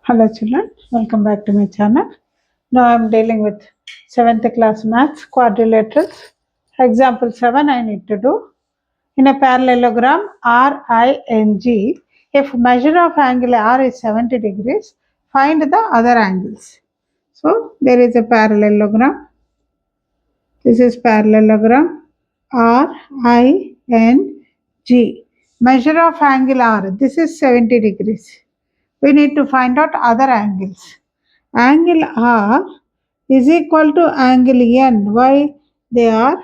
Hello children, welcome back to my channel. Now I am dealing with 7th class maths quadrilaterals. Example 7 I need to do. In a parallelogram RING, if measure of angle R is 70 degrees, find the other angles. So there is a parallelogram. This is parallelogram RING. Measure of angle R. This is 70 degrees. We need to find out other angles. Angle R is equal to angle N. Why? They are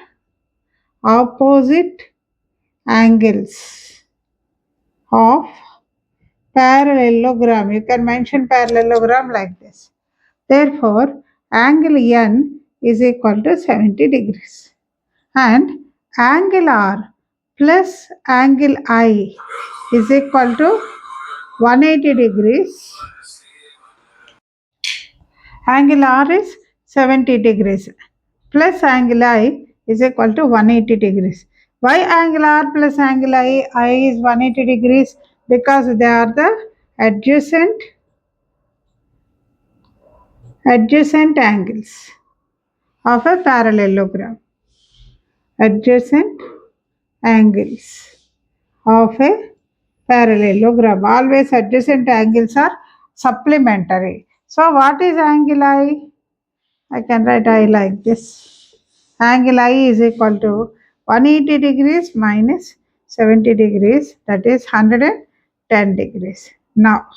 opposite angles of parallelogram. You can mention parallelogram like this. Therefore, angle N is equal to 70 degrees. And angle R plus angle I is equal to 180 degrees. Angle R is 70 degrees plus angle I is equal to 180 degrees. Why angle R plus angle I is 180 degrees? Because they are the adjacent angles of a parallelogram. Adjacent angles of a parallelogram. Always adjacent angles are supplementary. So what is angle I? I can write I like this. Angle I is equal to 180 degrees minus 70 degrees, that is 110 degrees. Now,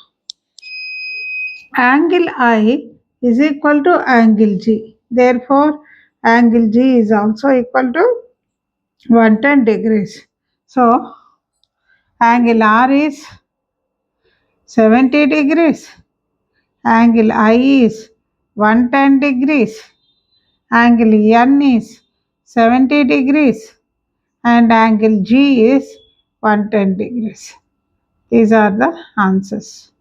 angle I is equal to angle G. Therefore, angle G is also equal to 110 degrees. So, angle R is 70 degrees. Angle I is 110 degrees. Angle N is 70 degrees and angle G is 110 degrees. These are the answers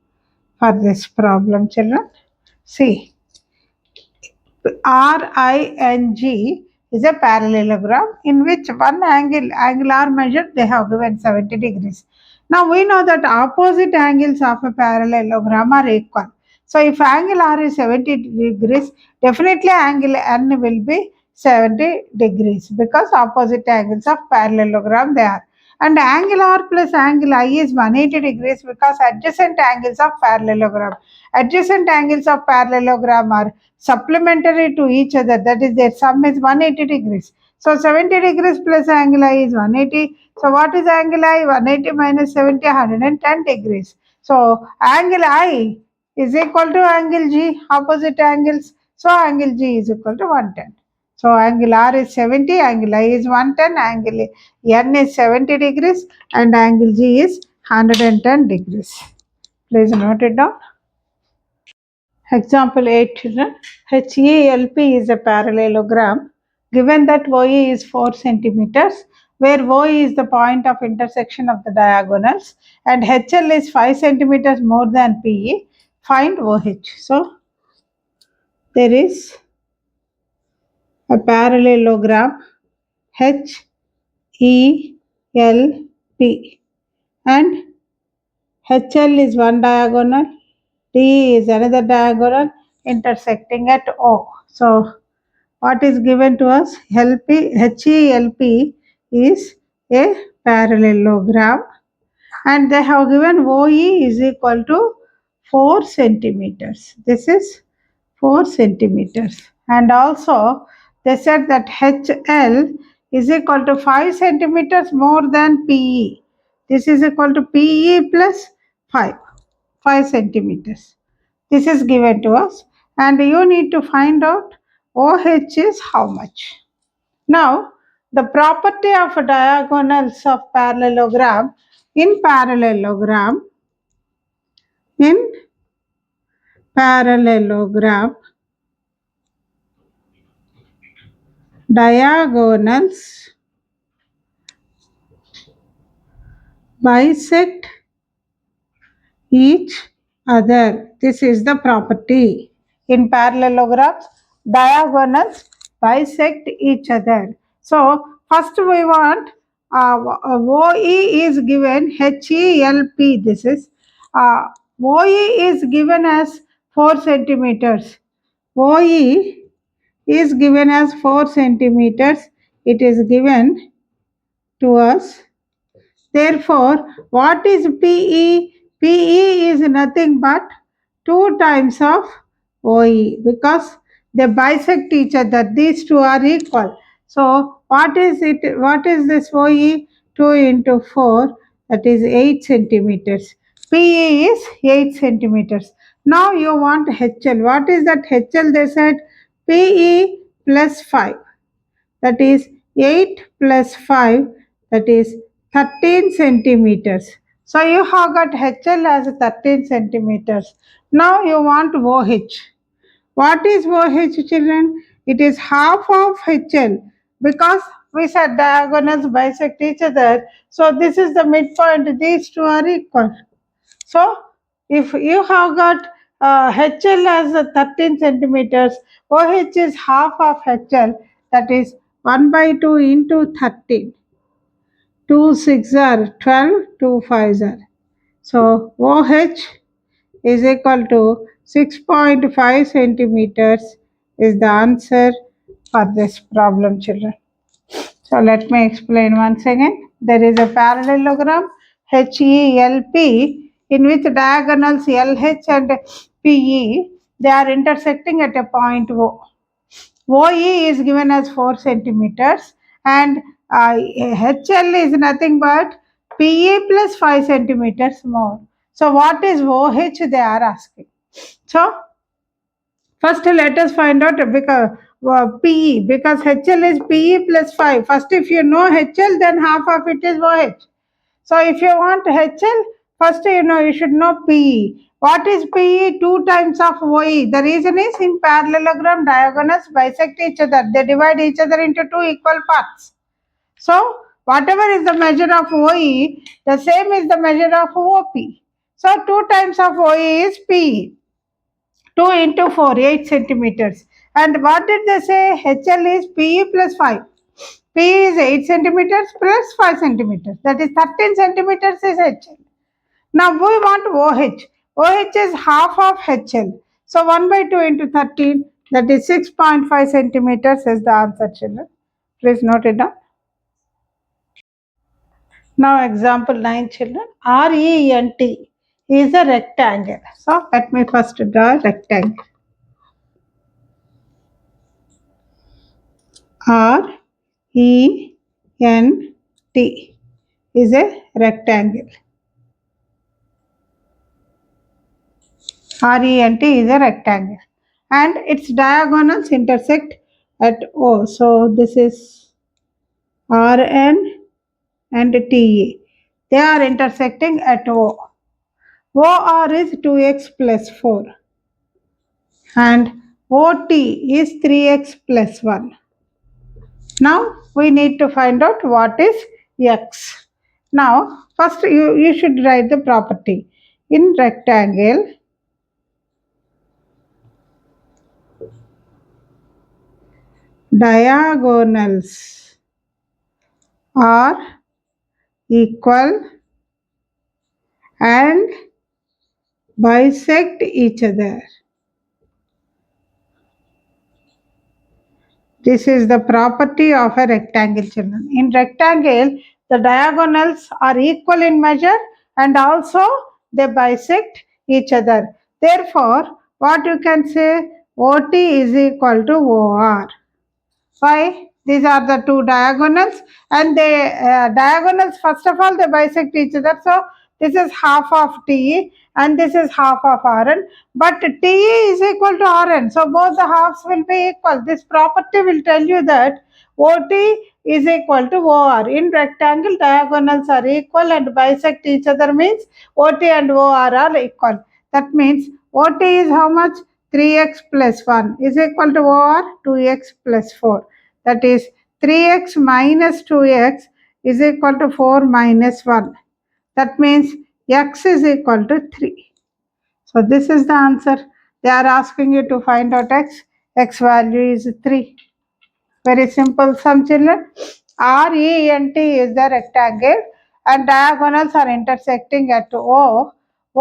for this problem, children. See, RING is a parallelogram in which one angle R measured, they have given 70 degrees. Now we know that opposite angles of a parallelogram are equal. So if angle R is 70 degrees, definitely angle N will be 70 degrees because opposite angles of parallelogram they are. And angle R plus angle I is 180 degrees because adjacent angles of parallelogram. Adjacent angles of parallelogram are supplementary to each other, that is their sum is 180 degrees. So 70 degrees plus angle I is 180. So what is angle I? 180 minus 70, 110 degrees. So angle I is equal to angle G, opposite angles. So angle G is equal to 110. So angle R is 70, angle I is 110, angle N is 70 degrees and angle G is 110 degrees. Please note it down. Example 8 children. HELP is a parallelogram given that OE is 4 centimeters, where OE is the point of intersection of the diagonals and HL is 5 centimeters more than PE. Find OH. So there is a parallelogram HELP and HL is one diagonal, D is another diagonal intersecting at O. So what is given to us? HELP is a parallelogram and they have given OE is equal to 4 centimeters. This is 4 centimeters. And also they said that HL is equal to 5 centimeters more than PE. This is equal to PE plus 5 centimeters. This is given to us and you need to find out OH is how much. Now, the property of diagonals of parallelogram, in parallelogram, diagonals bisect each other. This is the property. In parallelograms, diagonals bisect each other. So, first we want OE is given HELP. This is OE is given as 4 centimeters. OE is given as 4 centimeters. It is given to us. Therefore, what is PE? PE is nothing but 2 times of OE because they bisect each other. These two are equal. So, what is it? What is this OE? 2 into 4, that is 8 centimeters. PE is 8 centimeters. Now you want HL. What is that HL? They said PE plus 5, that is 8 plus 5, that is 13 centimeters. So you have got HL as 13 centimeters. Now you want OH. What is OH, children? It is half of HL because we said diagonals bisect each other. So this is the midpoint. These two are equal. So if you have got HL as 13 centimeters, OH is half of HL, that is 1 by 2 into 13. 2 6 are 12, 2 5 are. So OH is equal to 6.5 centimeters is the answer for this problem, children. So let me explain once again. There is a parallelogram HELP in which diagonals LH and PE, they are intersecting at a point O. OE is given as 4 centimeters and HL is nothing but PE plus 5 centimeters more. So what is OH they are asking. So first, let us find out because PE, because HL is PE plus 5. First, if you know HL, then half of it is OH. So, if you want HL, first you should know PE. What is PE? 2 times of OE. The reason is in parallelogram diagonals bisect each other. They divide each other into 2 equal parts. So, whatever is the measure of OE, the same is the measure of OP. So, 2 times of OE is PE. 2 into 4, 8 centimeters. And what did they say? HL is PE plus 5. PE is 8 centimeters plus 5 centimeters. That is 13 centimeters is HL. Now we want OH. OH is half of HL. So 1 by 2 into 13, that is 6.5 centimeters is the answer, children. Please note it down. Now example 9, children. RENT is a rectangle. So let me first draw a rectangle. RENT is a rectangle. RENT is a rectangle and its diagonals intersect at O. So this is RN and TE. They are intersecting at O. OR is 2x plus 4 and OT is 3x plus 1. Now we need to find out what is x. Now first you should write the property. In rectangle, diagonals are equal and bisect each other. This is the property of a rectangle, children. In rectangle, the diagonals are equal in measure and also they bisect each other. Therefore, what you can say, OT is equal to OR. Why? These are the two diagonals and they diagonals, first of all, they bisect each other. So this is half of TE and this is half of RN, but TE is equal to RN, so both the halves will be equal. This property will tell you that OT is equal to OR. In rectangle, diagonals are equal and bisect each other means OT and OR are equal. That means OT is how much? 3x plus 1 is equal to OR 2x plus 4. That is 3x minus 2x is equal to 4 minus 1. That means x is equal to 3. So this is the answer. They are asking you to find out x. X value is 3. Very simple sum, children. RENT is the rectangle and diagonals are intersecting at O.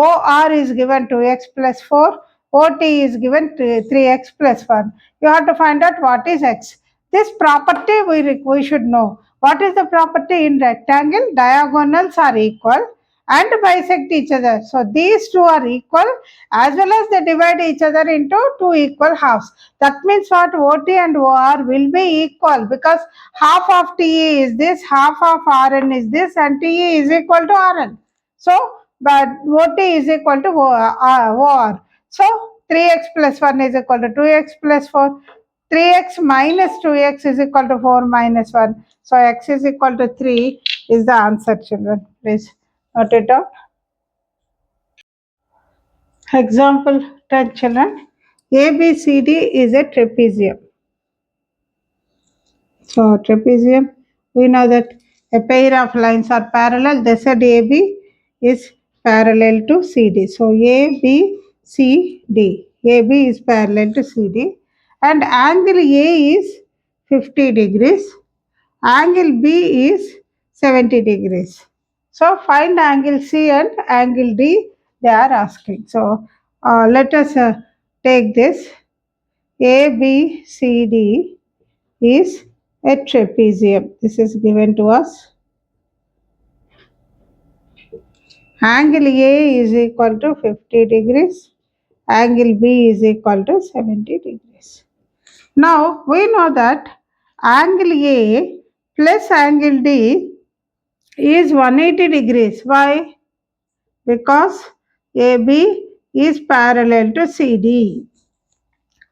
OR is given 2x plus 4, OT is given 3x plus 1. You have to find out what is x. This property we should know. What is the property in rectangle? Diagonals are equal and bisect each other. So these two are equal as well as they divide each other into two equal halves. That means what? OT and OR will be equal because half of TE is this, half of RN is this, and TE is equal to RN. So, but OT is equal to OR. So, 3x plus 1 is equal to 2x plus 4. 3x minus 2x is equal to 4 minus 1. So, x is equal to 3 is the answer, children. Please note it down. Example 10, children. ABCD is a trapezium. So trapezium, we know that a pair of lines are parallel. They said AB is parallel to CD. So ABCD. AB is parallel to CD. And angle A is 50 degrees. Angle B is 70 degrees. So find angle C and angle D they are asking. So let us take this. ABCD is a trapezium. This is given to us. Angle A is equal to 50 degrees. Angle B is equal to 70 degrees. Now we know that angle A plus angle D is 180 degrees. Why? Because AB is parallel to CD.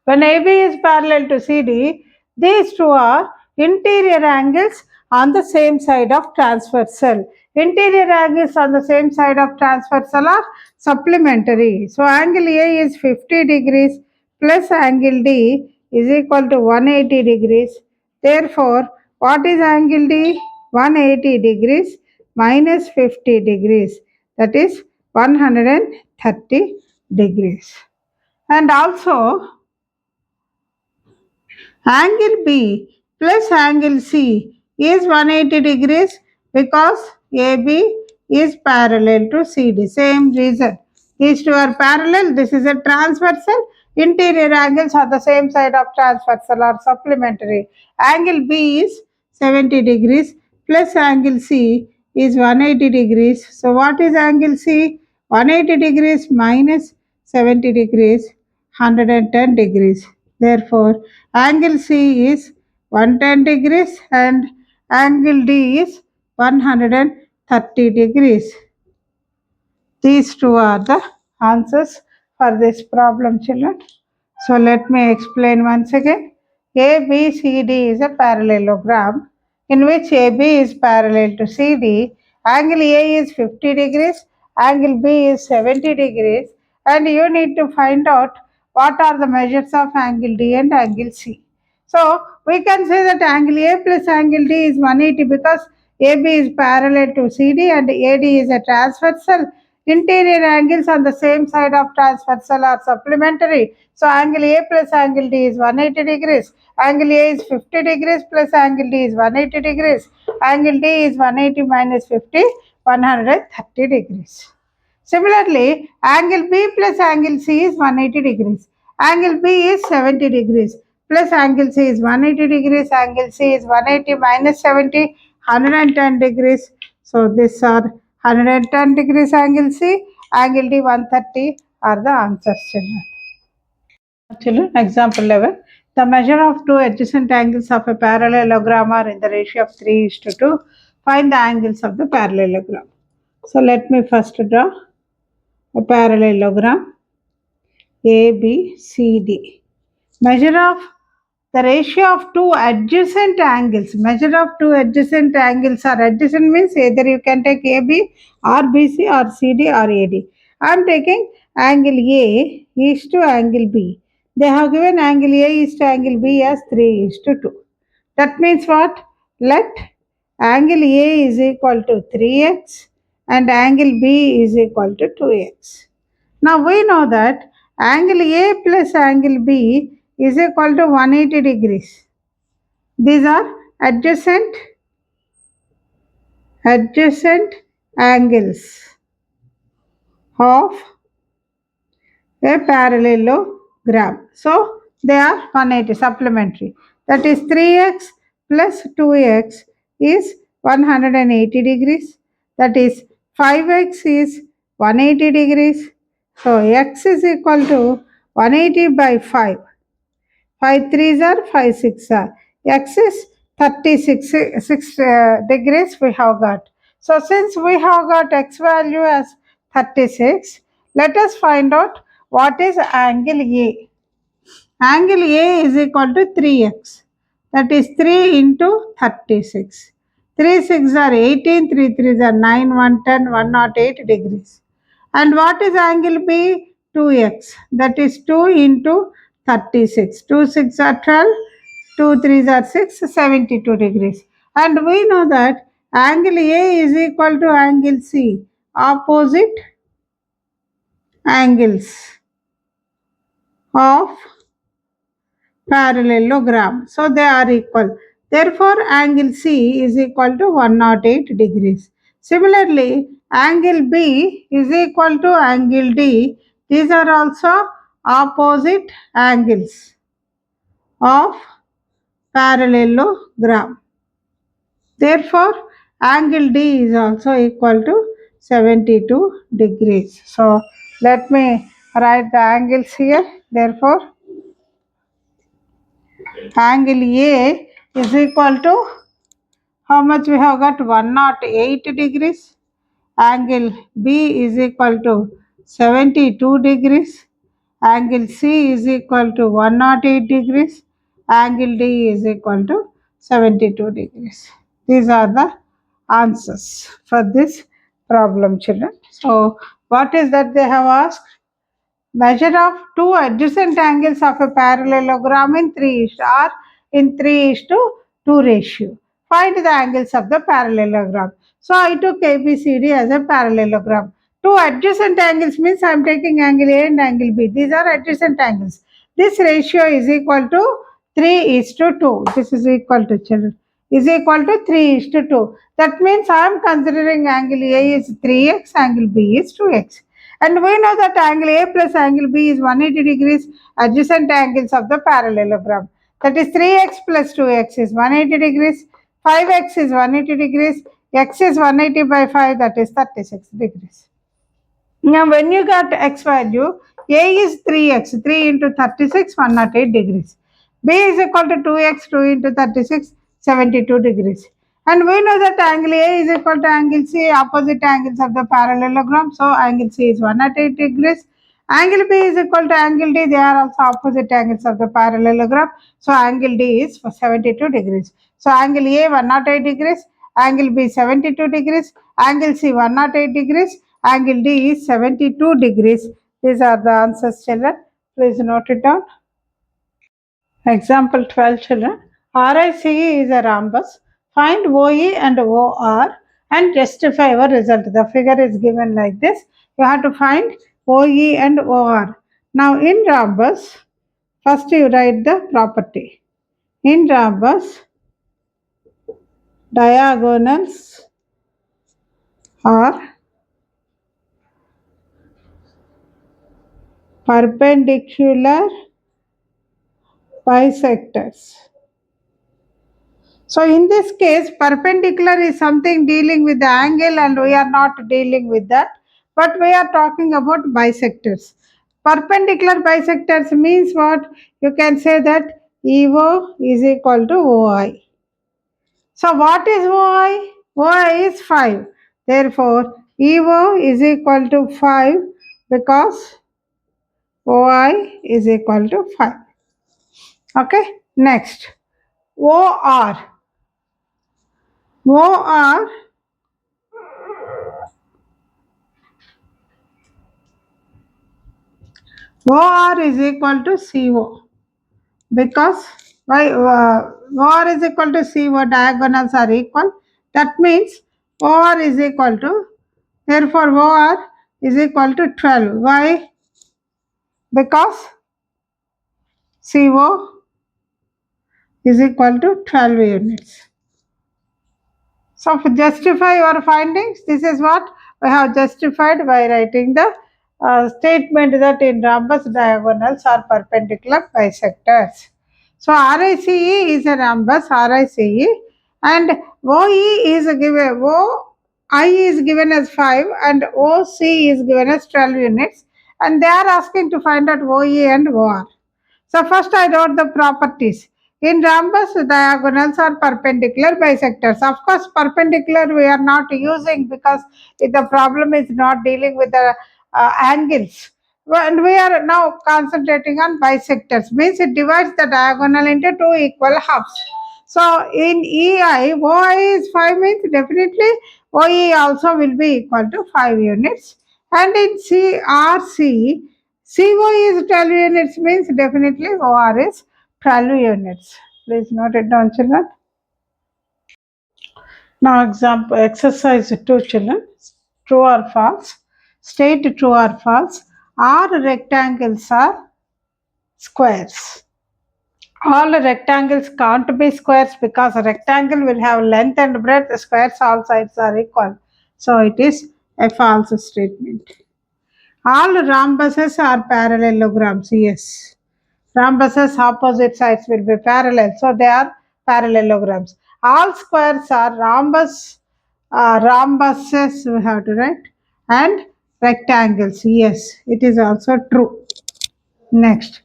When AB is parallel to CD, these two are interior angles on the same side of transversal. Interior angles on the same side of transversal are supplementary. So angle A is 50 degrees plus angle D is equal to 180 degrees. Therefore, what is angle D? 180 degrees minus 50 degrees. That is 130 degrees. And also, angle B plus angle C is 180 degrees because AB is parallel to CD. Same reason. These two are parallel. This is a transversal. Interior angles are the same side of transversal or supplementary. Angle B is 70 degrees plus angle C is 180 degrees. So what is angle C? 180 degrees minus 70 degrees, 110 degrees. Therefore, angle C is 110 degrees and angle D is 130 degrees. These two are the answers for this problem, children. So let me explain once again. ABCD is a parallelogram in which AB is parallel to CD. Angle A is 50 degrees, angle B is 70 degrees, and you need to find out what are the measures of angle D and angle C. So we can say that angle A plus angle D is 180 because AB is parallel to CD and AD is a transversal. Interior angles on the same side of transversal are supplementary. So angle A plus angle D is 180 degrees. Angle A is 50 degrees plus angle D is 180 degrees. Angle D is 180 minus 50, 130 degrees. Similarly, angle B plus angle C is 180 degrees. Angle B is 70 degrees plus angle C is 180 degrees. Angle C is 180 minus 70, 110 degrees. So these are 110 degrees angle C, angle D 130 are the answers, children. Children, example 11. The measure of two adjacent angles of a parallelogram are in the ratio of 3 is to 2. Find the angles of the parallelogram. So let me first draw a parallelogram ABCD. Measure of the ratio of two adjacent angles. Measure of two adjacent angles are adjacent means either you can take AB or BC or CD or AD. I am taking angle A is to angle B. They have given angle A is to angle B as 3 is to 2. That means what? Let angle A is equal to 3x and angle B is equal to 2x. Now we know that angle A plus angle B is equal to 180 degrees. These are adjacent angles. of a parallelogram. So they are 180 supplementary. That is 3x plus 2x is 180 degrees. That is 5x is 180 degrees. So x is equal to 180 by 5. 5 threes are 5 6 are. X is 36 degrees we have got. So since we have got x value as 36, let us find out what is angle A. Angle A is equal to 3x. That is 3 into 36. 3 6 are 18, 3 3s are 9, 110, 108 degrees. And what is angle B? 2x. That is 2 into 36. 2 6 are 12, 2 3s are 6, 72 degrees. And we know that angle A is equal to angle C. Opposite angles of parallelogram. So they are equal. Therefore, angle C is equal to 108 degrees. Similarly, angle B is equal to angle D. These are also opposite angles of parallelogram. Therefore, angle D is also equal to 72 degrees. So, let me write the angles here. Therefore, angle A is equal to how much we have got? 108 degrees. Angle B is equal to 72 degrees. Angle C is equal to 108 degrees. Angle D is equal to 72 degrees. These are the answers for this problem, children. So, what is that they have asked? Measure of two adjacent angles of a parallelogram in 3 is or in 3 is to 2 ratio. Find the angles of the parallelogram. So I took ABCD as a parallelogram. Two adjacent angles means I am taking angle A and angle B. These are adjacent angles. This ratio is equal to 3 is to 2. This is equal to children. Is equal to 3 is to 2. That means I am considering angle A is 3x, angle B is 2x. And we know that angle A plus angle B is 180 degrees adjacent angles of the parallelogram. That is 3x plus 2x is 180 degrees, 5x is 180 degrees, x is 180 by 5, that is 36 degrees. Now when you got x value, A is 3x, 3 into 36, 108 degrees. B is equal to 2x, 2 into 36, 72 degrees. And we know that angle A is equal to angle C, opposite angles of the parallelogram. So angle C is 108 degrees. Angle B is equal to angle D. They are also opposite angles of the parallelogram. So angle D is 72 degrees. So angle A 108 degrees, angle B 72 degrees, angle C 108 degrees, angle D is 72 degrees. These are the answers, children. Please note it down. Example 12, children. RICE is a rhombus. Find OE and OR and justify our result. The figure is given like this. You have to find OE and OR. Now in rhombus, first you write the property. In rhombus, diagonals are perpendicular bisectors. So in this case, perpendicular is something dealing with the angle and we are not dealing with that. But we are talking about bisectors. Perpendicular bisectors means what? You can say that EO is equal to OI. So what is OI? OI is 5. Therefore, EO is equal to 5 because OI is equal to 5. Okay, next. OR. OR OR is equal to CO because why OR is equal to CO, diagonals are equal. That means OR is equal to, therefore OR is equal to 12. Why? Because CO is equal to 12 units. So to justify your findings, this is what we have justified by writing the statement that in rhombus diagonals are perpendicular bisectors. So RICE is a rhombus RICE, and OE is given, OI is given as 5 and OC is given as 12 units, and they are asking to find out OE and OR. So first I wrote the properties. In rhombus, diagonals are perpendicular bisectors. Of course, perpendicular we are not using because the problem is not dealing with the angles. And we are now concentrating on bisectors. Means it divides the diagonal into two equal halves. So in EI, OI is 5 means definitely OE also will be equal to 5 units. And in CRC, CO is 12 units means definitely OR is 12 units. Please note it down, children. Now example exercise 2, children. True or false? State true or false. All rectangles are squares. All rectangles can't be squares because a rectangle will have length and breadth. Squares all sides are equal. So it is a false statement. All rhombuses are parallelograms. Yes. Rhombuses opposite sides will be parallel, so they are parallelograms. All squares are rhombuses we have to write, and rectangles. Yes, it is also true. Next,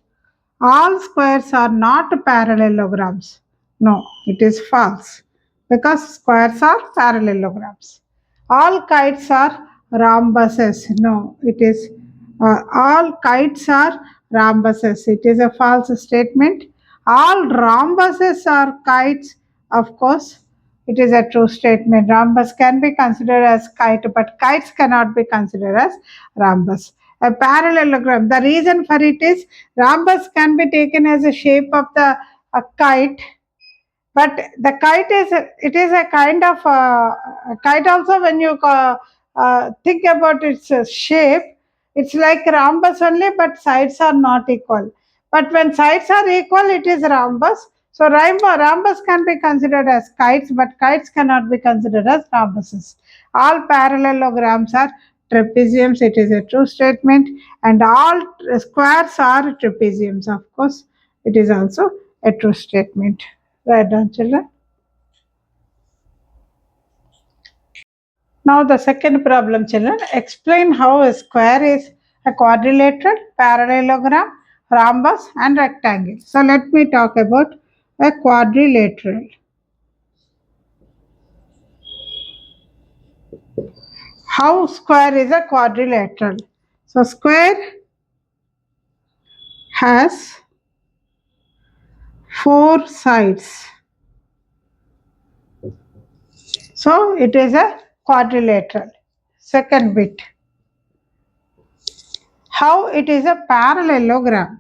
all squares are not parallelograms. No, it is false because squares are parallelograms. All kites are rhombuses. No, it is all kites are rhombuses. It is a false statement. All rhombuses are kites. Of course, it is a true statement. Rhombus can be considered as kite, but kites cannot be considered as rhombus. A parallelogram. The reason for it is rhombus can be taken as a shape of the kite, but the kite is it is a kind of a kite also. When you think about its shape, it's like rhombus only, but sides are not equal. But when sides are equal, it is rhombus. So rhombus can be considered as kites, but kites cannot be considered as rhombuses. All parallelograms are trapeziums. It is a true statement. And all squares are trapeziums. Of course, it is also a true statement. Right down, children. Now the second problem, children. Explain how a square is a quadrilateral, parallelogram, rhombus, and rectangle. So let me talk about a quadrilateral. How square is a quadrilateral? So square has four sides. So it is a quadrilateral. Second bit. How it is a parallelogram?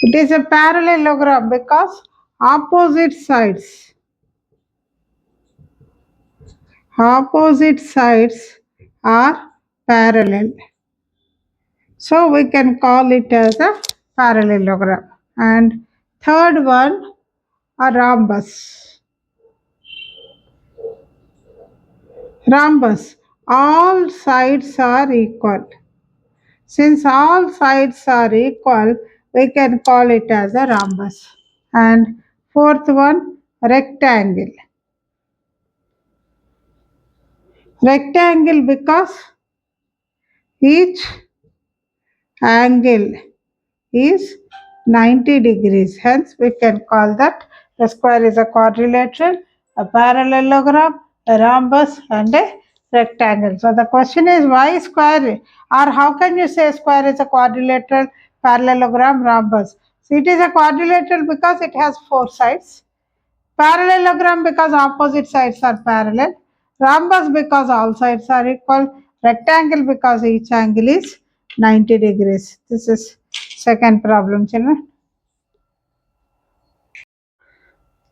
It is a parallelogram because opposite sides are parallel. So we can call it as a parallelogram. And third one, a rhombus. Rhombus. All sides are equal. Since all sides are equal, we can call it as a rhombus. And fourth one, rectangle. Rectangle because each angle is 90 degrees. Hence, we can call that the square is a quadrilateral, a parallelogram, a rhombus, and a rectangle. So the question is why square, or how can you say square is a quadrilateral, parallelogram, rhombus? So it is a quadrilateral because it has four sides. Parallelogram because opposite sides are parallel. Rhombus because all sides are equal. Rectangle because each angle is 90 degrees. This is second problem, children.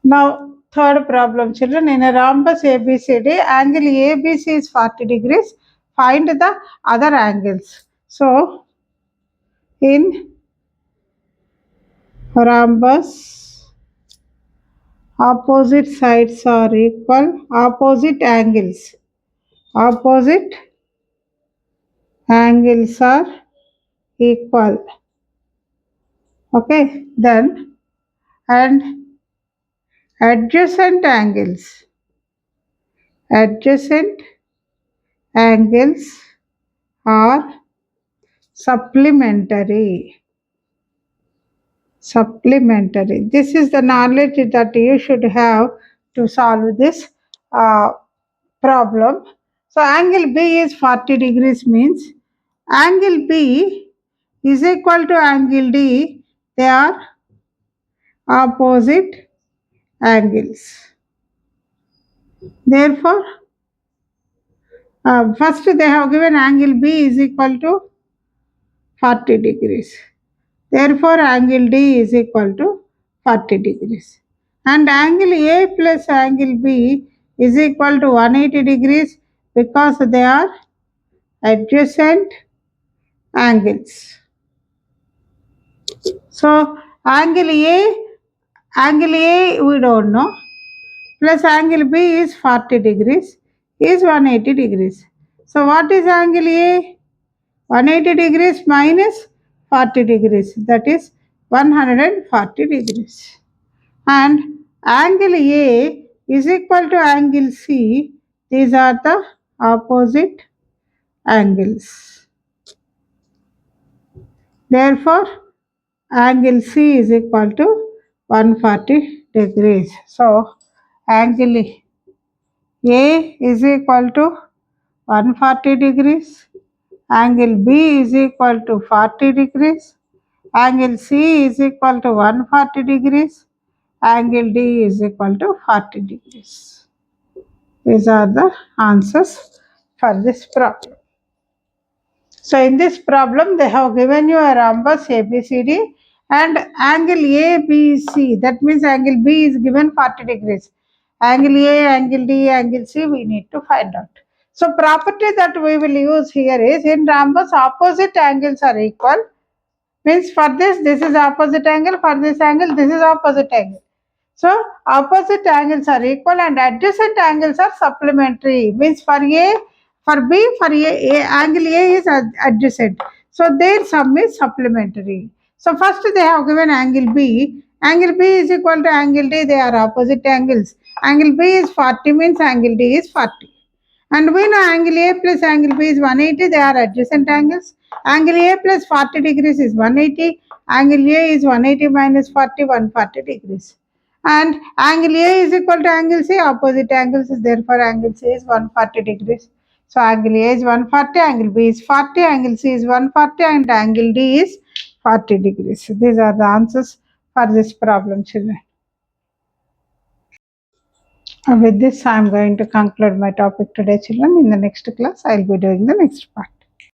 Now, third problem, children. In a rhombus ABCD, angle ABC is 40 degrees. Find the other angles. So, in rhombus Opposite sides are equal. Opposite angles. Opposite angles are equal. Okay, then and adjacent angles. Adjacent angles are supplementary. Supplementary. This is the knowledge that you should have to solve this uh, problem. So angle B is 40 degrees means angle B is equal to angle D. They are opposite angles. Therefore, first they have given angle B is equal to 40 degrees. Therefore, angle D is equal to 40 degrees. And angle A plus angle B is equal to 180 degrees because they are adjacent angles. So, angle A we don't know, plus angle B is 40 degrees is 180 degrees. So, what is angle A? 180 degrees minus 40 degrees, that is 140 degrees. And angle A is equal to angle C. These are the opposite angles. Therefore, angle C is equal to 140 degrees. So, angle A is equal to 140 degrees. Angle B is equal to 40 degrees. Angle C is equal to 140 degrees. Angle D is equal to 40 degrees. These are the answers for this problem. So in this problem, they have given you a rhombus ABCD and angle ABC. That means angle B is given 40 degrees. Angle A, angle D, angle C, we need to find out. So property that we will use here is in rhombus opposite angles are equal. Means for this is opposite angle. For this angle, this is opposite angle. So opposite angles are equal and adjacent angles are supplementary. Means for A, for B, for A angle A is adjacent. So their sum is supplementary. So first they have given angle B. Angle B is equal to angle D. They are opposite angles. Angle B is 40 means angle D is 40. And we know angle A plus angle B is 180. They are adjacent angles. Angle A plus 40 degrees is 180. Angle A is 180 minus 40, 140 degrees. And angle A is equal to angle C, opposite angles is therefore angle C is 140 degrees. So angle A is 140, angle B is 40, angle C is 140 and angle D is 40 degrees. So these are the answers for this problem, children. With this, I am going to conclude my topic today, children. In the next class, I will be doing the next part.